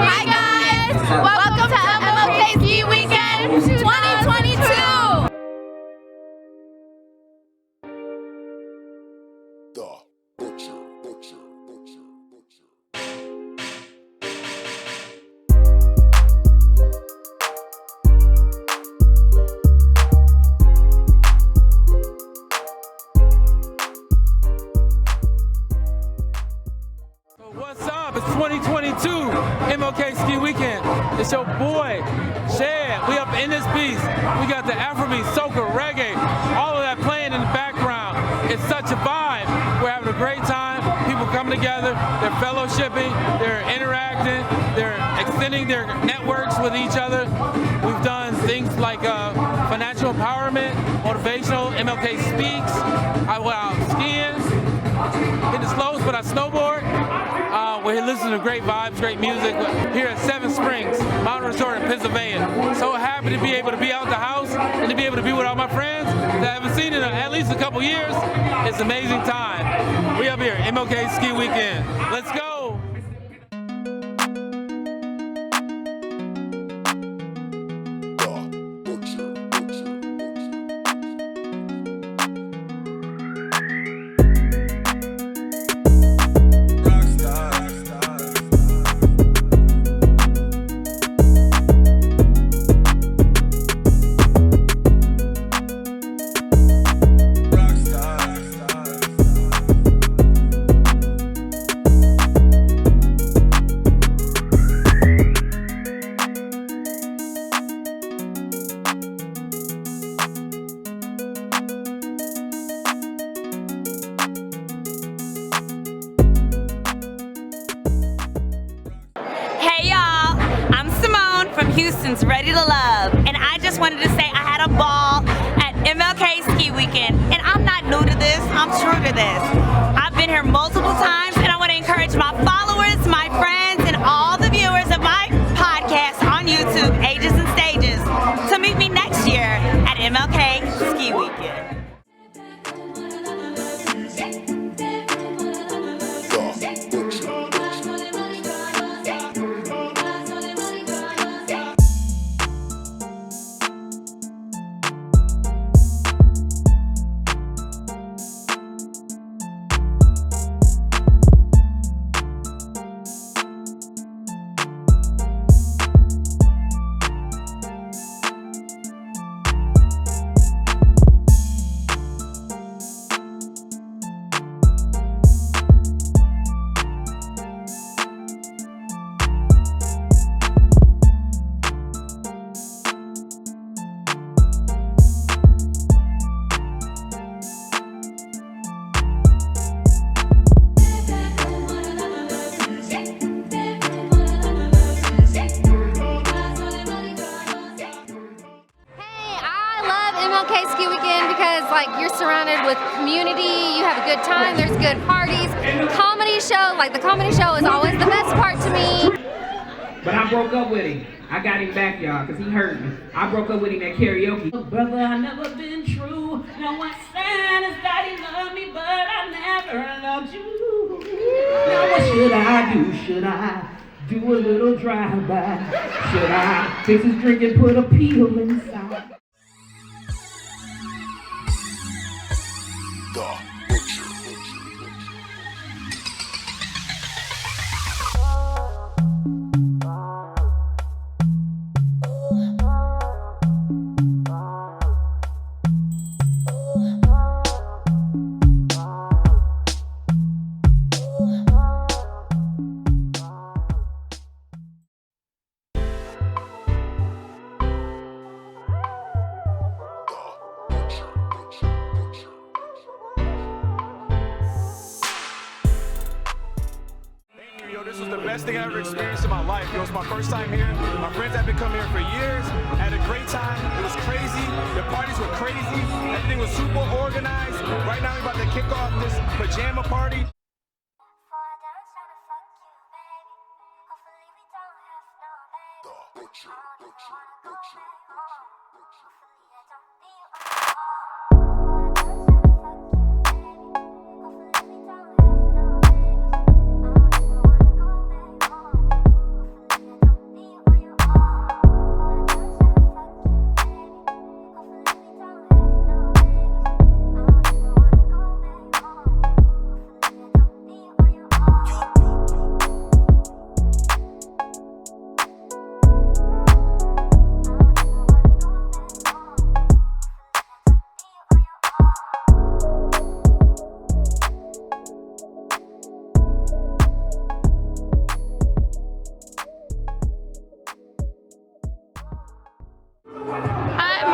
Hi guys! Welcome to MLK Ski Weekend 2022! What's up? It's 2022 MLK Ski Weekend. It's your boy, Shad. We up in this piece. We got the Afrobeat, soca, reggae, all of that playing in the background. It's such a vibe. We're having a great time. People come together, they're fellowshipping, they're interacting, they're extending their networks with each other. We've done things like financial empowerment, motivational, MLK Speaks. I went out skiing, hitting the slopes, but I snowboard. We're listening to great vibes, great music here at Seven Springs Mountain Resort in Pennsylvania. So happy to be able to be out the house and to be able to be with all my friends that I haven't seen in at least a couple years. It's an amazing time. We up here, MLK Ski Weekend. Let's go. From Houston's Ready to Love, and I just wanted to say I had a ball at MLK Ski Weekend, and I'm not new to this, I'm true to this. I've been here multiple times, and I want to encourage my followers, my friends, and all the viewers of my podcast on YouTube, Ages and Stages, to meet me next year at MLK Ski Weekend. MLK Ski Weekend because you're surrounded with community, you have a good time, there's good parties. Comedy show, the comedy show is always the best part to me. But I broke up with him. I got him back, y'all, because he hurt me. I broke up with him at karaoke. Brother, I never been true. No one said is that he loved me, but I never loved you. Now what should I do? Should I do a little drive-by? Should I fix his drink and put a peel inside? This was the best thing I ever experienced in my life. It was my first time here. My friends have been coming here for years. I had a great time. It was crazy. The parties were crazy. Everything was super organized. Right now we're about to kick off this pajama party.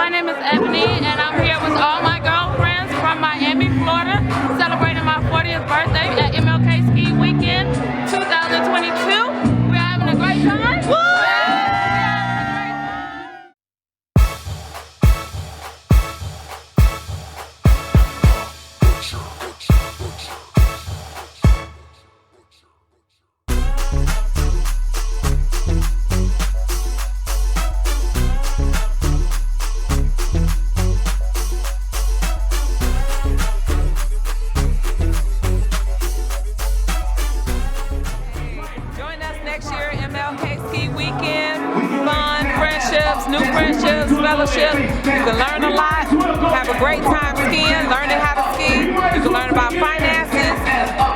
My name is Ebony, and I'm here with all my girlfriends from Miami, Florida, celebrating my 40th birthday at MLK Ski Weekend 2022. We're having a great time. Woo! Join us next year at MLK Ski Weekend. Fun, friendships, new friendships, fellowship. You can learn a lot, have a great time skiing, learning how to ski. You can learn about finances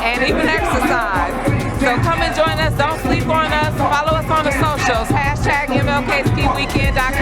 and even exercise. So come and join us. Don't sleep on us. Follow us on the socials. #MLKSkiWeekend.com.